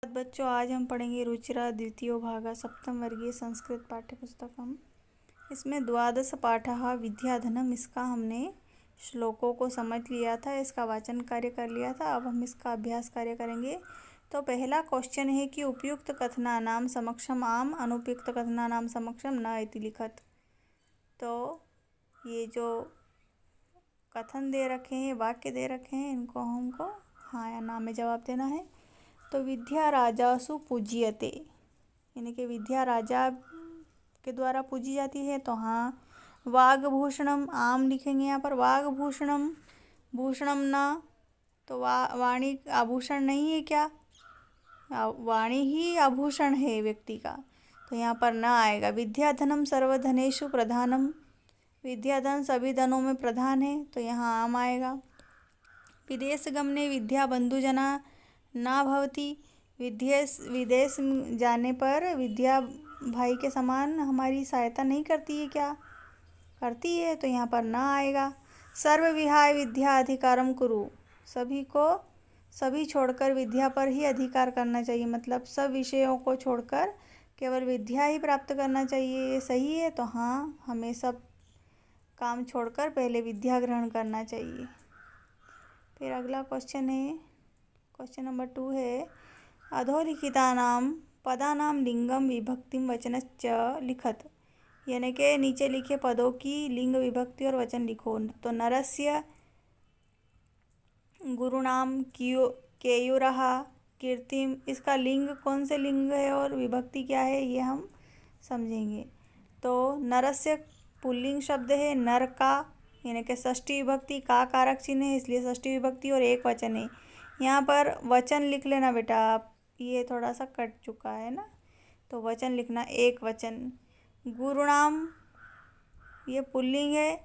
बच्चों, आज हम पढ़ेंगे रुचिरा द्वितीय भाग सप्तम वर्गीय संस्कृत पाठ्यपुस्तकम्। इसमें द्वादश पाठः विद्याधनम्, इसका हमने श्लोकों को समझ लिया था, इसका वाचन कार्य कर लिया था। अब हम इसका अभ्यास कार्य करेंगे। तो पहला क्वेश्चन है कि उपयुक्त कथनानां समक्षम आम, अनुपयुक्त कथनानां समक्षम न इति लिखत। तो ये जो कथन दे रखे हैं, वाक्य दे रखे हैं, इनको हमको हाँ या ना में जवाब देना है। तो विद्या राजासु पूज्यते, यानी कि विद्या राजा के द्वारा पूजी जाती है। तो हाँ। वाग्भूषणम, आम लिखेंगे यहाँ पर। वाग्भूषणम, भूषणम ना, तो वाणी आभूषण नहीं है क्या? वाणी ही आभूषण है व्यक्ति का, तो यहाँ पर ना आएगा। विद्याधनम सर्वधनेषु प्रधानम, विद्याधन सभी धनों में प्रधान है, तो यहाँ आम आएगा। विदेश गमने विद्या बंधुजना ना भवती, विदेश जाने पर विद्या भाई के समान हमारी सहायता नहीं करती है क्या? करती है, तो यहाँ पर ना आएगा। सर्व विहाय विद्या अधिकारम कुरु, सभी छोड़कर विद्या पर ही अधिकार करना चाहिए, मतलब सब विषयों को छोड़कर केवल विद्या ही प्राप्त करना चाहिए, ये सही है। तो हाँ, हमें सब काम छोड़कर पहले विद्या ग्रहण करना चाहिए। फिर अगला क्वेश्चन है, क्वेश्चन नंबर 2 है अधोलिखितानां पदानां लिंगम विभक्तिम वचनश्च लिखत, यानी कि नीचे लिखे पदों की लिंग विभक्ति और वचन लिखो। तो नरस्य, गुरुणाम, केयूरः, कीर्तिम, इसका लिंग कौन से लिंग है और विभक्ति क्या है, ये हम समझेंगे। तो नरस्य पुल्लिंग शब्द है, नर का, यानी कि षष्ठी विभक्ति, का कारक चिन्ह है इसलिए षष्ठी विभक्ति और एक वचन है। यहाँ पर वचन लिख लेना बेटा आप, ये थोड़ा सा कट चुका है ना, तो वचन लिखना, एक वचन। गुरुणाम, ये पुल्लिंग है,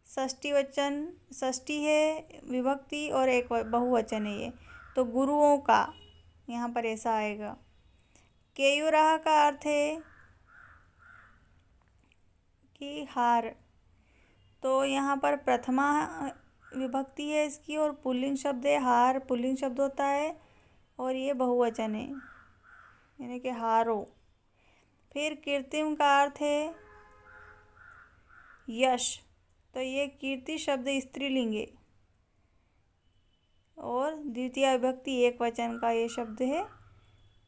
षष्ठी है विभक्ति और एक बहुवचन है ये, तो गुरुओं का, यहाँ पर ऐसा आएगा। केयूरः का अर्थ है कि हार, तो यहाँ पर प्रथमा विभक्ति है इसकी और पुल्लिंग शब्द है, हार पुल्लिंग शब्द होता है और ये बहुवचन है, यानी कि हारो। फिर कीर्तिम का अर्थ है यश, तो ये कीर्ति शब्द स्त्रीलिंग है और द्वितीय विभक्ति एक वचन का ये शब्द है,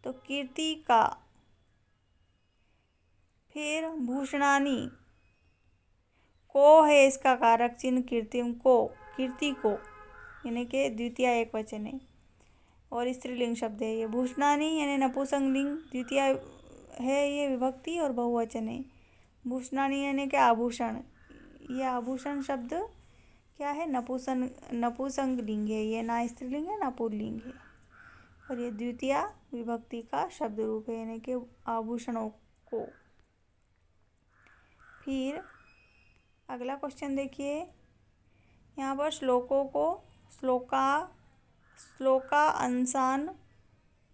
तो कीर्ति का। फिर भूषणानी, को है इसका कारक चिन्ह, कीर्तिम को, कीर्ति को, यानी कि द्वितीय एक वचन है और स्त्रीलिंग शब्द है ये। भूषणानी यानी नपुंसकलिंग, द्वितीय है ये विभक्ति और बहुवचन है। भूषणानी यानी कि आभूषण, ये आभूषण शब्द क्या है, नपुंसकलिंग है ये, ना स्त्रीलिंग है ना पुल्लिंग है, और ये द्वितीय विभक्ति का शब्द रूप है, यानी कि आभूषणों को। फिर अगला क्वेश्चन देखिए, यहाँ पर श्लोकों को श्लोका अंशान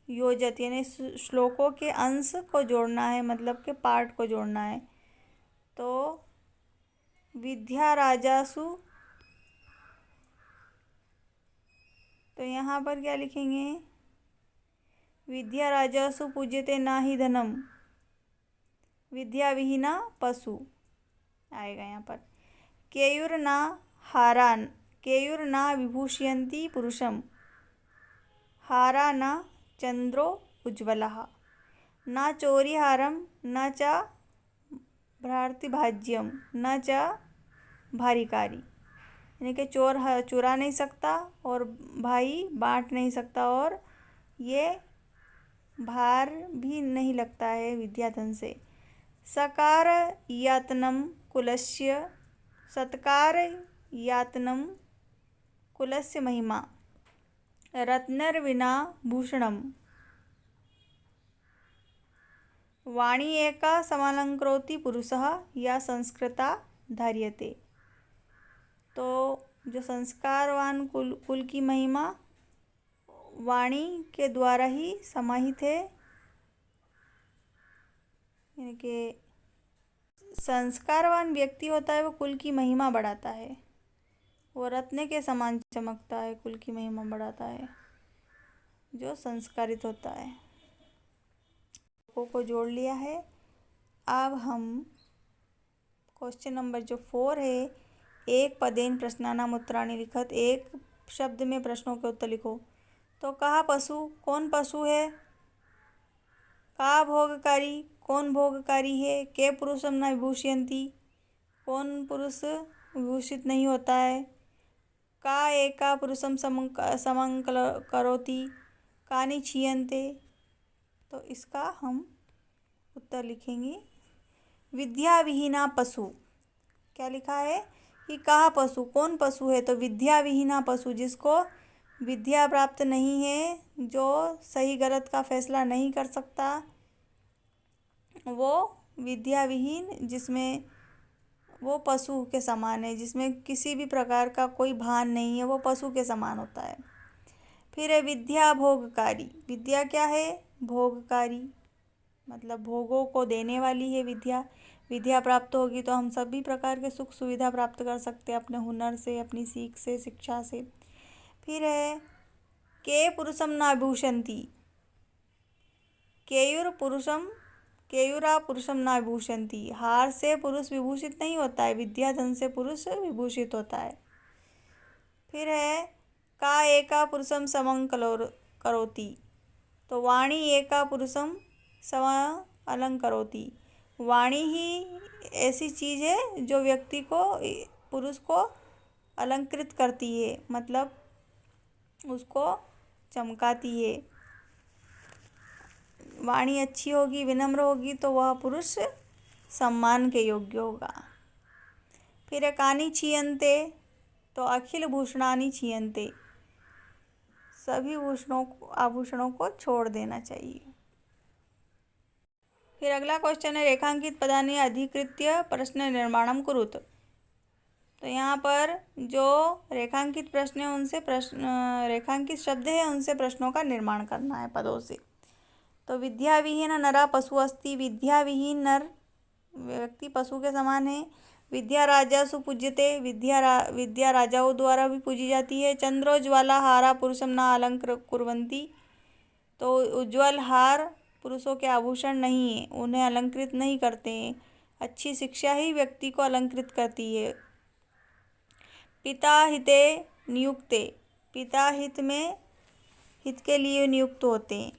योजत, यानी श्लोकों के अंश को जोड़ना है, मतलब के पार्ट को जोड़ना है। तो विद्या राजासु, तो यहाँ पर क्या लिखेंगे, विद्या राजासु पूज्यते ना ही धनम, विद्या विहीना पशु आएगा यहाँ पर। केयुर्ना हारान, केयुर्ना विभूषयन्ति पुरुषम, हारा न चंद्रो उज्ज्वलः, न चोरिहारम न च भ्रातृभाज्यम न च भारिकारी, यानी कि चोर चुरा नहीं सकता और भाई बांट नहीं सकता और ये भार भी नहीं लगता है विद्याधन से। सकार यातनम कुलस्य, सत्कार यातनम कुलस्य महिमा, रत्नर्विना भूषणम, वाणी एका समालंकरोति पुरुषः या संस्कृता धार्यते। तो जो संस्कारवान कुल की महिमा वाणी के द्वारा ही समाहित है, यानी कि संस्कारवान व्यक्ति होता है वो कुल की महिमा बढ़ाता है, वो रत्न के समान चमकता है, कुल की महिमा बढ़ाता है जो संस्कारित होता है। श्लोकों को जोड़ लिया है। अब हम क्वेश्चन नंबर जो 4 है, एक पदेन प्रश्नानाम उत्तराणि लिखत, एक शब्द में प्रश्नों के उत्तर लिखो। तो कहा पशु, कौन पशु है? का भोगकारी, कौन भोगकारी है? के पुरुषम न विभूषयन्ति, कौन पुरुष विभूषित नहीं होता है? का एका पुरुषम समं करोति, कानि क्षीयन्ते। तो इसका हम उत्तर लिखेंगे विद्या विहीना पशु। क्या लिखा है कि कहा पशु, कौन पशु है? तो विद्या विहीना पशु, जिसको विद्या प्राप्त नहीं है, जो सही गलत का फैसला नहीं कर सकता, वो विद्या विहीन, जिसमें वो पशु के समान है, जिसमें किसी भी प्रकार का कोई भान नहीं है, वो पशु के समान होता है। फिर है विद्या भोगकारी। विद्या क्या है? भोगकारी, मतलब भोगों को देने वाली है विद्या। विद्या प्राप्त होगी तो हम सभी प्रकार के सुख सुविधा प्राप्त कर सकते हैं अपने हुनर से, अपनी सीख से, शिक्षा से। फिर है के पुरुषम न विभूषन्ति, केयुरा पुरुषम न विभूषन्ति। हार से पुरुष विभूषित नहीं होता है, विद्या धन से पुरुष विभूषित होता है। फिर है का एका पुरुषम समं करोति। तो वाणी एका पुरुषम सम अलंकरोति। वाणी ही ऐसी चीज़ है जो व्यक्ति को, पुरुष को अलंकृत करती है, मतलब उसको चमकाती है। वाणी अच्छी होगी, विनम्र होगी, तो वह पुरुष सम्मान के योग्य होगा। फिर कानि क्षीयन्ते। तो अखिल भूषणानि क्षीयन्ते, सभी आभूषणों को छोड़ देना चाहिए। फिर अगला क्वेश्चन है रेखांकित पदानि अधिकृत्य प्रश्न निर्माणम कुरुत। तो यहाँ पर जो रेखांकित प्रश्न है उनसे रेखांकित शब्द है उनसे प्रश्नों का निर्माण करना है पदों से। तो विद्या विहीन नरा पशु अस्ति। विद्या विहीन नर व्यक्ति पशु के समान है। विद्या राजासु पूज्यते। विद्या राजाओं द्वारा भी पूजी जाती है। चंद्रोज्ज्वला हारा पुरुषम न अलंकृर्वन्ति। तो उज्ज्वल हार पुरुषों के आभूषण नहीं है, उन्हें अलंकृत नहीं करते हैं। अच्छी शिक्षा ही व्यक्ति को अलंकृत करती है। पिता हिते नियुक्ते। पिता हित में, हित के लिए नियुक्त होते हैं।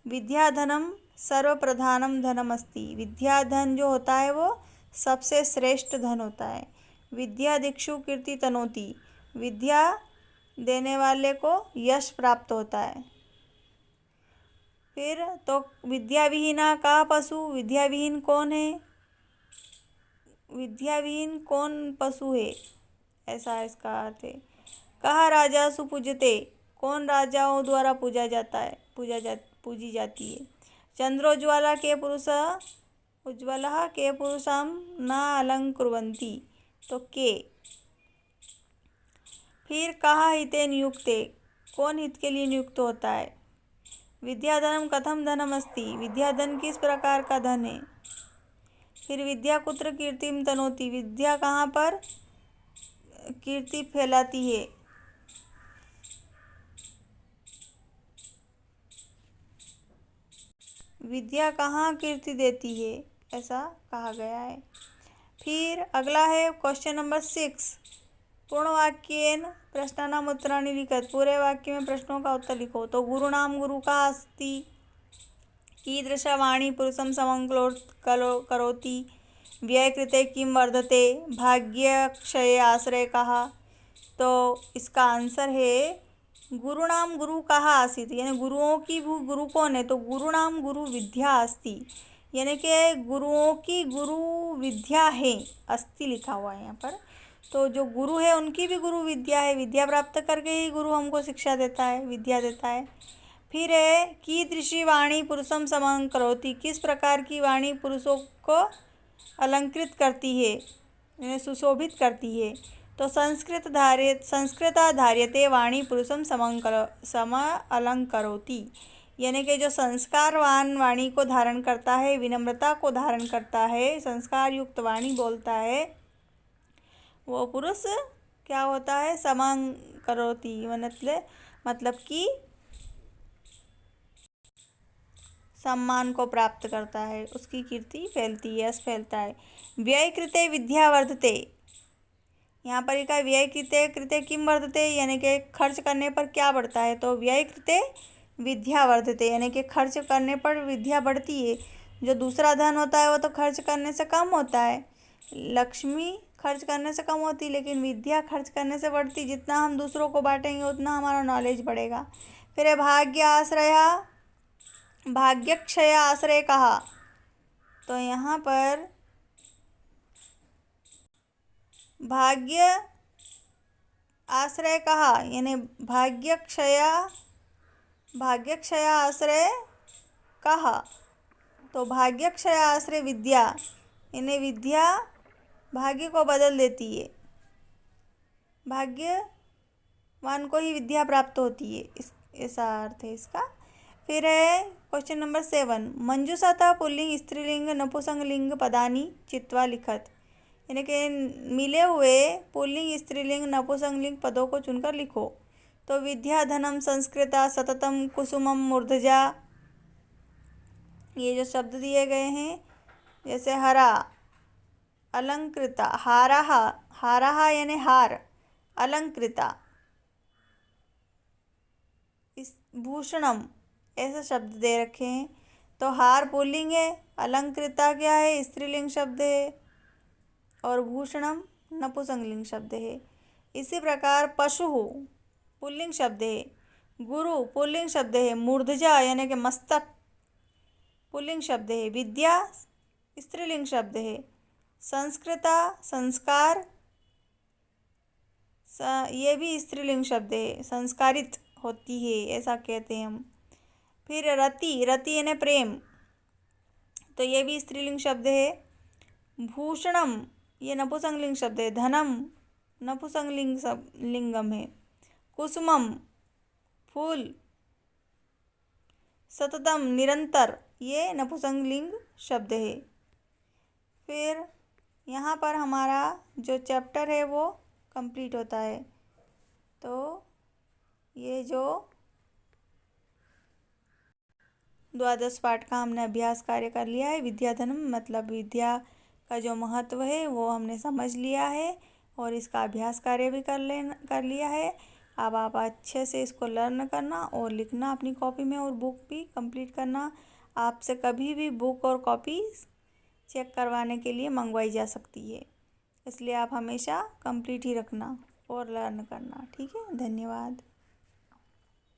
विद्याधनम सर्वप्रधानम धनम अस्ति। विद्याधन जो होता है वो सबसे श्रेष्ठ धन होता है। विद्या दिक्षु कीर्ति तनोति। विद्या देने वाले को यश प्राप्त होता है। फिर तो विद्या विहीना का पशु। विद्या विहीन कौन है? विद्या विहीन कौन पशु है, ऐसा इसका अर्थ है। कहा राजा सुपूजते। कौन राजाओं द्वारा पूजा जाता है, पूजी जाती है। चंद्रोज्ज्वला के पुरुष उज्ज्वला के पुरुषाम न अलंकुर्वन्ति। तो के। फिर कहा हिते नियुक्ते। कौन हित के लिए नियुक्त होता है। विद्याधनम कथम धनम अस्ति। विद्याधन किस प्रकार का धन है। फिर विद्या कुत्र कीर्तिम तनोति। विद्या कहाँ पर कीर्ति फैलाती है। विद्या कहाँ कीर्ति देती है, ऐसा कहा गया है। फिर अगला है क्वेश्चन नंबर 6। पूर्ण वाक्येन प्रश्नानाम उत्तराणि लिखत। पूरे वाक्य में प्रश्नों का उत्तर लिखो। तो गुरुनाम गुरु का अस्ति। कीदृशा वाणी पुरुषम समं करोति। व्ययकृते किम वर्धते। भाग्यक्षये आश्रय कहा। तो इसका आंसर है गुरुनाम गुरु कहा आसीत। यानी गुरुओं की गुरु कौन है। तो गुरुनाम गुरु विद्या अस्ति, यानी कि गुरुओं की गुरु विद्या है। अस्ति लिखा हुआ है यहाँ पर। तो जो गुरु है उनकी भी गुरु विद्या है। विद्या प्राप्त करके ही गुरु हमको शिक्षा देता है, विद्या देता है। फिर है कीदृशी वाणी पुरुषम समं करोति। किस प्रकार की वाणी पुरुषों को अलंकृत करती है, यानी सुशोभित करती है। तो संस्कृता धार्यते वाणी पुरुषम सम अलंकरोति। यानी कि जो संस्कारवान वाणी को धारण करता है, विनम्रता को धारण करता है, संस्कार युक्त वाणी बोलता है, वो पुरुष क्या होता है, समं करोति, मतलब कि सम्मान को प्राप्त करता है, उसकी कीर्ति फैलती है, यश फैलता है। व्यय कृते विद्या वर्धते, यहाँ पर लिखा है व्यय कृते कृते किम वर्धते, यानी कि खर्च करने पर क्या बढ़ता है, तो व्यय कृते विद्या वर्धते, यानी कि खर्च करने पर विद्या बढ़ती है। जो दूसरा धन होता है वो तो खर्च करने से कम होता है, लक्ष्मी खर्च करने से कम होती, लेकिन विद्या खर्च करने से बढ़ती। जितना हम दूसरों को बांटेंगे उतना हमारा नॉलेज बढ़ेगा। फिर है भाग्य आश्रय, भाग्यक्षय आश्रय कहा, तो यहाँ पर भाग्य आश्रय कहा, यानी भाग्यक्षय आश्रय कहा, तो भाग्यक्षय आश्रय विद्या, यानी विद्या भाग्य को बदल देती है, भाग्यवान को ही विद्या प्राप्त होती है, ऐसा अर्थ है इसका। फिर है क्वेश्चन नंबर 7, मंजूषातः पुल्लिंग स्त्रीलिंग नपुंसकलिंग पदानि चित्वा लिखत, यानी कि मिले हुए पुल्लिंग स्त्रीलिंग नपुंसकलिंग पदों को चुनकर लिखो। तो विद्या धनम संस्कृता सततम कुसुमम मूर्धजा, ये जो शब्द दिए गए हैं, जैसे हरा अलंकृता, हाराहा यानी हार, अलंकृता, इस भूषणम ऐसे शब्द दे रखे हैं। तो हार पुल्लिंग है, अलंकृता क्या है, स्त्रीलिंग शब्द है, और भूषणम नपुंसकलिंग शब्द है। इसी प्रकार पशु पुल्लिंग शब्द है, गुरु पुल्लिंग शब्द है, मूर्धजा यानी कि मस्तक पुल्लिंग शब्द है, विद्या स्त्रीलिंग शब्द है, संस्कृता संस्कार ये भी स्त्रीलिंग शब्द है, संस्कारित होती है ऐसा कहते हैं हम। फिर रति यानी प्रेम, तो ये भी स्त्रीलिंग शब्द है। भूषणम ये नपुंसकलिंग शब्द है, धनम नपुंसकलिंग लिंगम है, कुसुमम फूल, सततम निरंतर ये नपुंसकलिंग शब्द है। फिर यहाँ पर हमारा जो चैप्टर है वो कंप्लीट होता है। तो ये जो द्वादश पाठ का हमने अभ्यास कार्य कर लिया है, विद्याधनम मतलब विद्या का जो महत्व है वो हमने समझ लिया है, और इसका अभ्यास कार्य भी कर लिया है। अब आप अच्छे से इसको लर्न करना और लिखना अपनी कॉपी में, और बुक भी कंप्लीट करना। आपसे कभी भी बुक और कॉपी चेक करवाने के लिए मंगवाई जा सकती है, इसलिए आप हमेशा कंप्लीट ही रखना और लर्न करना। ठीक है, धन्यवाद।